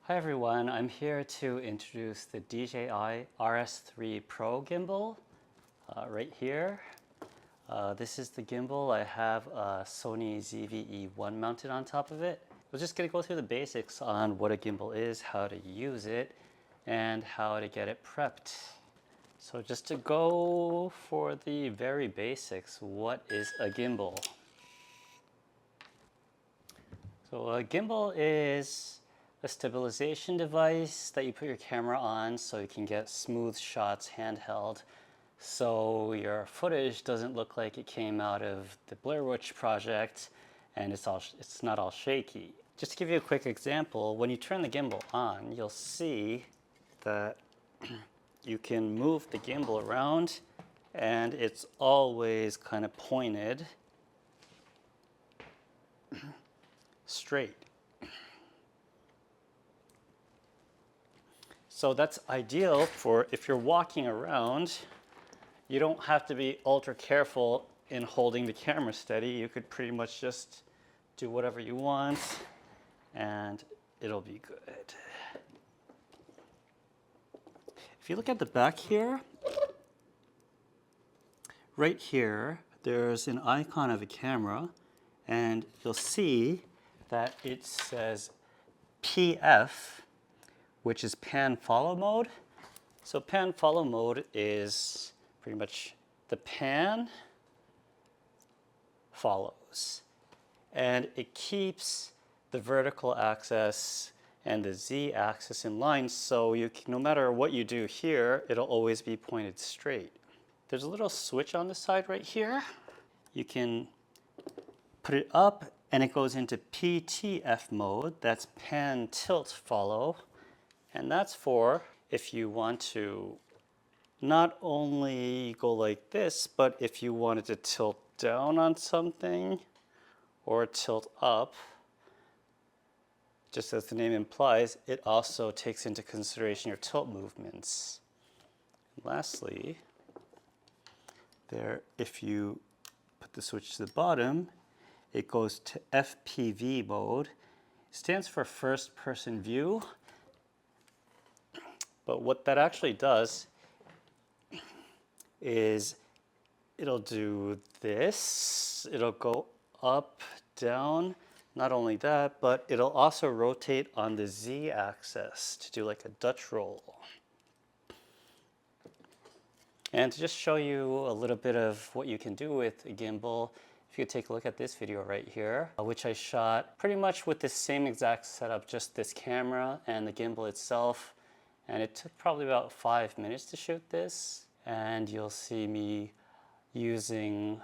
Hi everyone, I'm here to introduce the DJI RS3 Pro gimbal right here. This is the gimbal. I have a Sony ZV-E1 mounted on top of it. We're just going to go through the basics on what a gimbal is, how to use it, and how to get it prepped. So just to go for the very basics, what is a gimbal? So a gimbal is a stabilization device that you put your camera on so you can get smooth shots handheld, so your footage doesn't look like it came out of the Blair Witch Project and it's not all shaky. Just to give you a quick example, when you turn the gimbal on, you'll see that you can move the gimbal around and it's always kind of pointed straight. So that's ideal for if you're walking around. You don't have to be ultra careful in holding the camera steady. You could pretty much just do whatever you want and it'll be good. If you look at the back here, right here, there's an icon of a camera and you'll see that it says PF, which is pan follow mode. So pan follow mode is pretty much the pan follows and it keeps the vertical axis and the Z axis in line, so you can, no matter what you do here, it'll always be pointed straight. There's a little switch on the side right here. You can put it up and it goes into PTF mode. That's pan tilt follow. And that's for if you want to not only go like this, but if you wanted to tilt down on something or tilt up, just as the name implies, it also takes into consideration your tilt movements. And lastly, there, if you put the switch to the bottom, it goes to FPV mode. It stands for first person view. But what that actually does is it'll do this. It'll go up, down. Not only that, but it'll also rotate on the Z axis to do like a Dutch roll. And to just show you a little bit of what you can do with a gimbal, if you could take a look at this video right here, which I shot pretty much with the same exact setup, just this camera and the gimbal itself. And it took probably about 5 minutes to shoot this. And you'll see me using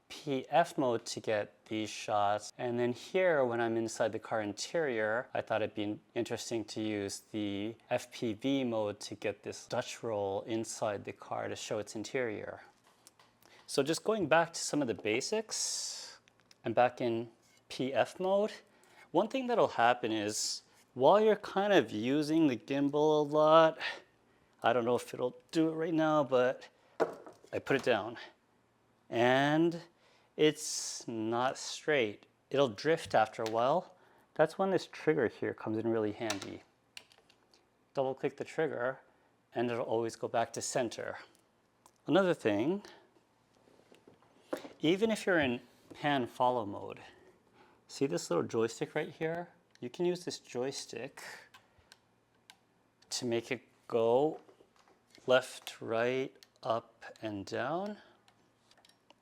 PF mode to get these shots. And then here, when I'm inside the car interior, I thought it'd be interesting to use the FPV mode to get this Dutch roll inside the car to show its interior. So just going back to some of the basics, I'm back in PF mode. One thing that'll happen is while you're kind of using the gimbal a lot, I don't know if it'll do it right now, but I put it down and it's not straight. It'll drift after a while. That's when this trigger here comes in really handy. Double click the trigger and it'll always go back to center. Another thing, even if you're in pan follow mode, see this little joystick right here? You can use this joystick to make it go left, right, up, and down.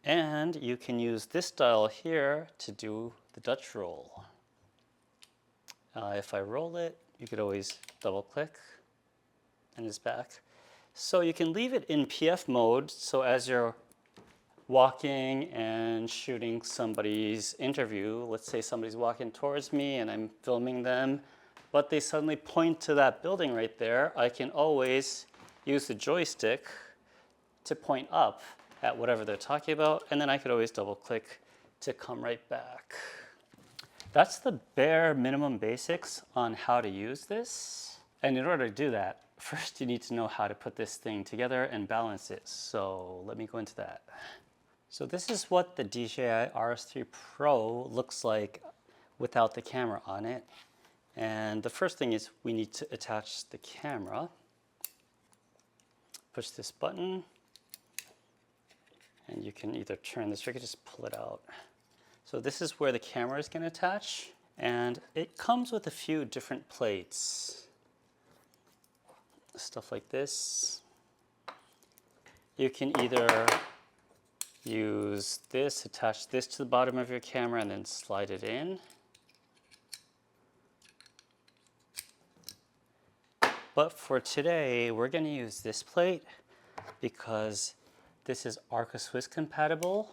And you can use this dial here to do the Dutch roll. If I roll it, you could always double click and it's back. So you can leave it in PF mode, so as you're walking and shooting somebody's interview, let's say somebody's walking towards me and I'm filming them, but they suddenly point to that building right there, I can always use the joystick to point up at whatever they're talking about, and then I could always double click to come right back. That's the bare minimum basics on how to use this. And in order to do that, first you need to know how to put this thing together and balance it. So let me go into that. So this is what the DJI RS3 Pro looks like without the camera on it. And the first thing is we need to attach the camera. Push this button, and you can either turn this or you can just pull it out. So this is where the camera is going to attach, and it comes with a few different plates. Stuff like this. You can either use this, attach this to the bottom of your camera, and then slide it in. But for today, we're going to use this plate because this is Arca Swiss compatible,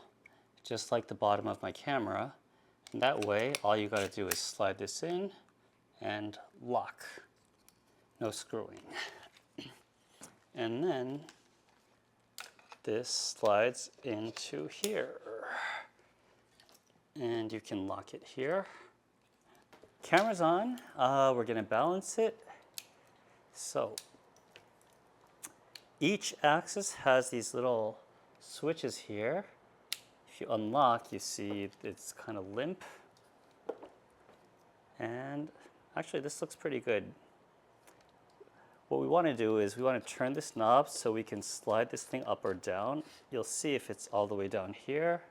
just like the bottom of my camera. And that way, all you got to do is slide this in and lock. No screwing. And then this slides into here. And you can lock it here. Camera's on. We're going to balance it. So each axis has these little switches here. If you unlock, you see it's kind of limp. And actually, this looks pretty good. What we want to do is we want to turn this knob so we can slide this thing up or down. You'll see if it's all the way down here.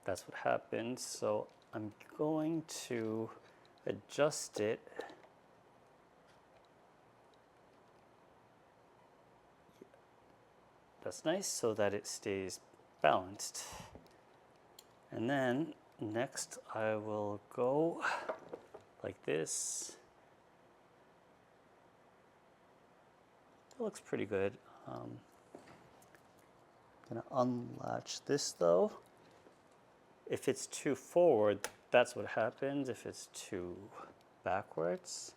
That's what happens. So I'm going to adjust it. That's nice, so that it stays balanced. And then next I will go like this. It looks pretty good. I'm gonna unlatch this though. If it's too forward, that's what happens. If it's too backwards,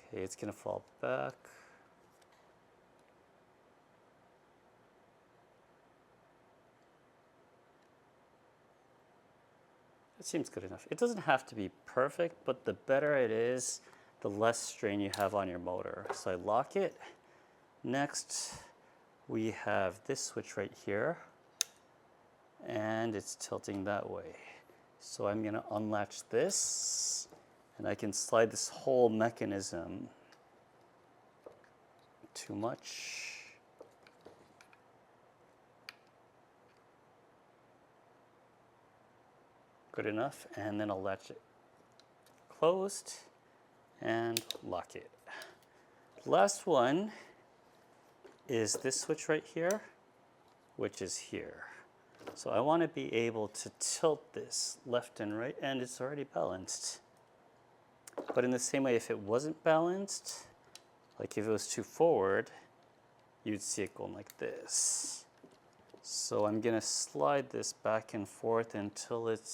okay, it's gonna fall back. It seems good enough. It doesn't have to be perfect, but the better it is, the less strain you have on your motor. So I lock it. Next, we have this switch right here, and it's tilting that way. So I'm gonna unlatch this, and I can slide this whole mechanism. Too much. Good enough, and then I'll latch it closed and lock it. Last one is this switch right here, which is here. So I want to be able to tilt this left and right, and it's already balanced. But in the same way, if it wasn't balanced, like if it was too forward, you'd see it going like this. So I'm gonna slide this back and forth until it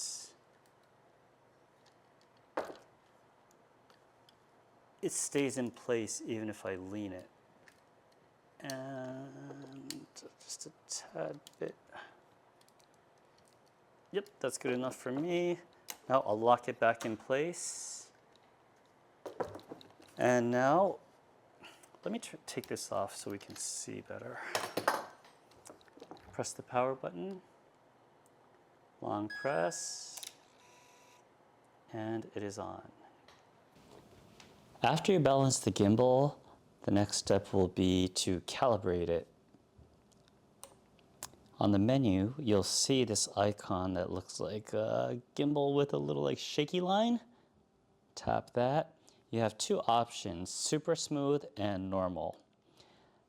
stays in place even if I lean it. And just a tad bit. Yep, that's good enough for me. Now I'll lock it back in place. And now, let me take this off so we can see better. Press the power button, long press, and it is on. After you balance the gimbal, the next step will be to calibrate it. On the menu, you'll see this icon that looks like a gimbal with a little like shaky line. Tap that. You have two options, super smooth and normal.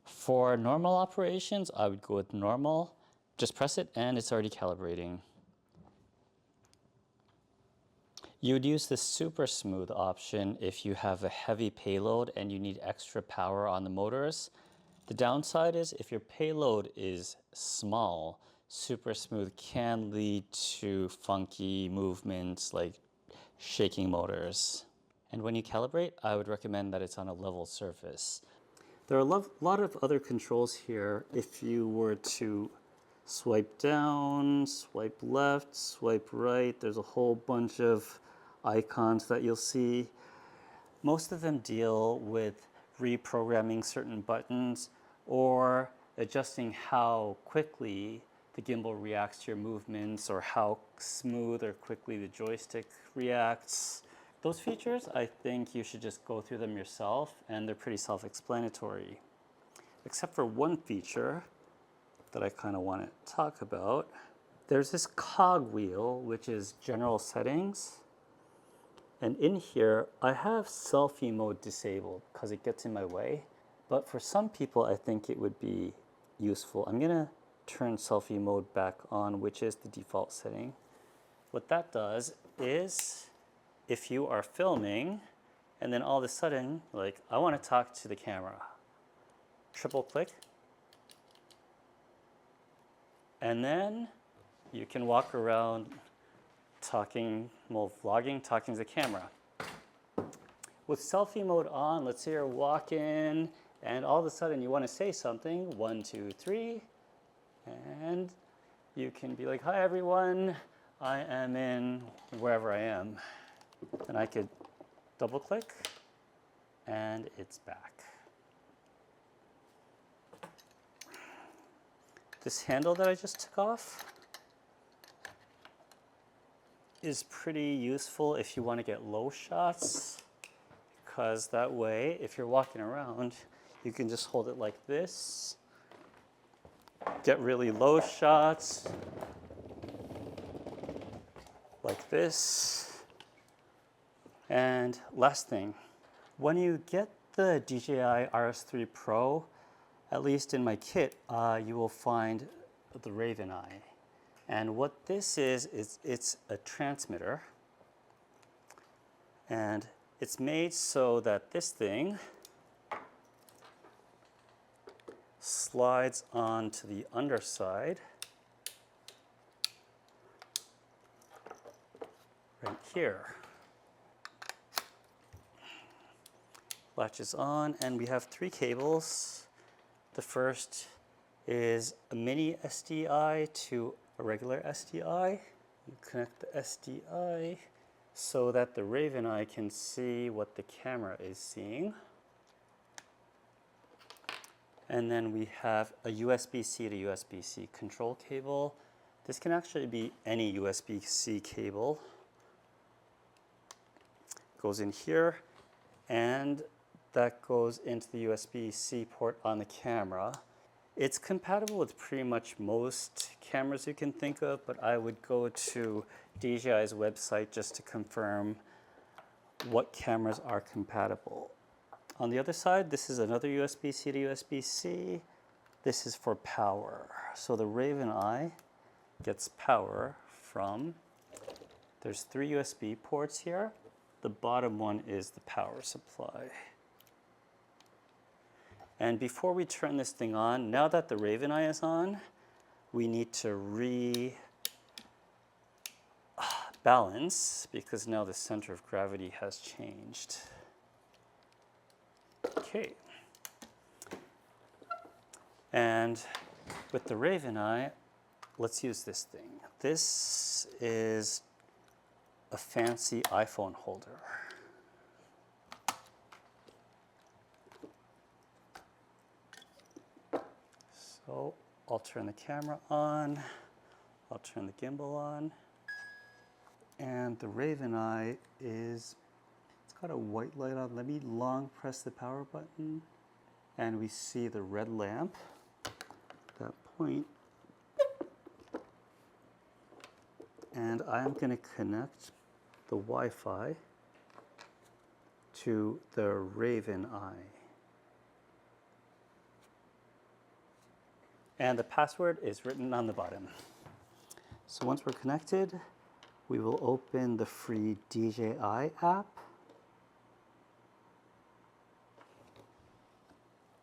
For normal operations, I would go with normal. Just press it and it's already calibrating. You would use the super smooth option if you have a heavy payload and you need extra power on the motors. The downside is if your payload is small, super smooth can lead to funky movements like shaking motors. And when you calibrate, I would recommend that it's on a level surface. There are a lot of other controls here. If you were to swipe down, swipe left, swipe right, there's a whole bunch of icons that you'll see. Most of them deal with reprogramming certain buttons or adjusting how quickly the gimbal reacts to your movements or how smooth or quickly the joystick reacts. Those features, I think you should just go through them yourself, and they're pretty self-explanatory. Except for one feature that I kind of want to talk about. There's this cog wheel, which is general settings. And in here, I have selfie mode disabled because it gets in my way. But for some people, I think it would be useful. I'm gonna turn selfie mode back on, which is the default setting. What that does is, if you are filming, and then all of a sudden, like, I want to talk to the camera. Triple click. And then you can walk around talking, well, vlogging, talking to the camera. With selfie mode on, let's say you're walking, and all of a sudden you want to say something, 1, 2, 3, and you can be like, hi everyone, I am in wherever I am. And I could double click, and it's back. This handle that I just took off is pretty useful if you want to get low shots, because that way, if you're walking around, you can just hold it like this, get really low shots, like this. And last thing, when you get the DJI RS3 Pro, at least in my kit, you will find the Raveneye. And what this is it's a transmitter. And it's made so that this thing slides onto the underside right here. Latches on, and we have 3 cables. The first is a mini SDI to a regular SDI. You connect the SDI so that the Raveneye can see what the camera is seeing. And then we have a USB-C to USB-C control cable. This can actually be any USB-C cable. Goes in here, and that goes into the USB-C port on the camera. It's compatible with pretty much most cameras you can think of, but I would go to DJI's website just to confirm what cameras are compatible. On the other side, this is another USB-C to USB-C. This is for power. So the Raveneye gets power from, there's 3 USB ports here. The bottom one is the power supply. And before we turn this thing on, now that the Raveneye is on, we need to balance because now the center of gravity has changed. Okay. And with the Raveneye, let's use this thing. This is a fancy iPhone holder. So I'll turn the camera on, I'll turn the gimbal on, and the Raveneye it's got a white light on. Let me long press the power button, and we see the red lamp at that point. And I'm going to connect the Wi-Fi to the Raveneye. And the password is written on the bottom. So once we're connected, we will open the free DJI app.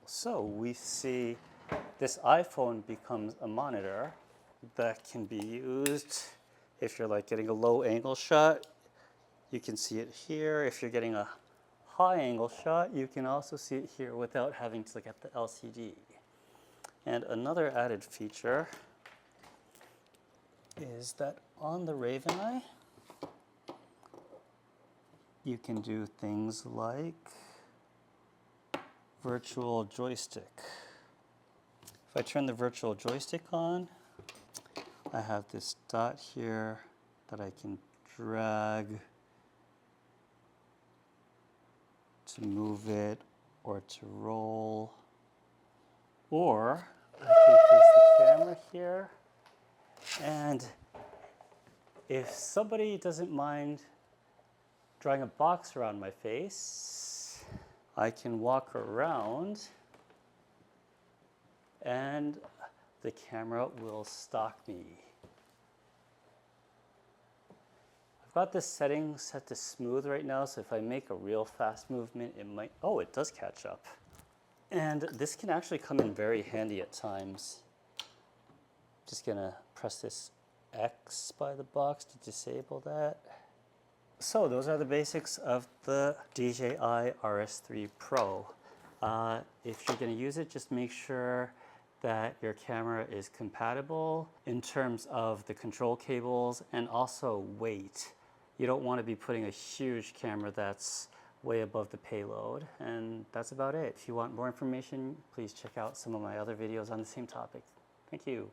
So we see this iPhone becomes a monitor that can be used if you're like getting a low angle shot. You can see it here. If you're getting a high angle shot, you can also see it here without having to look at the LCD. And another added feature is that on the Raveneye, you can do things like virtual joystick. If I turn the virtual joystick on, I have this dot here that I can drag to move it or to roll. Or I can place the camera here, and if somebody doesn't mind drawing a box around my face, I can walk around and the camera will stalk me. I've got this setting set to smooth right now, so if I make a real fast movement, it might, oh, it does catch up. And this can actually come in very handy at times. Just gonna press this X by the box to disable that. So those are the basics of the DJI RS3 Pro. If you're gonna use it, just make sure that your camera is compatible in terms of the control cables and also weight. You don't want to be putting a huge camera that's way above the payload, and that's about it. If you want more information, please check out some of my other videos on the same topic. Thank you.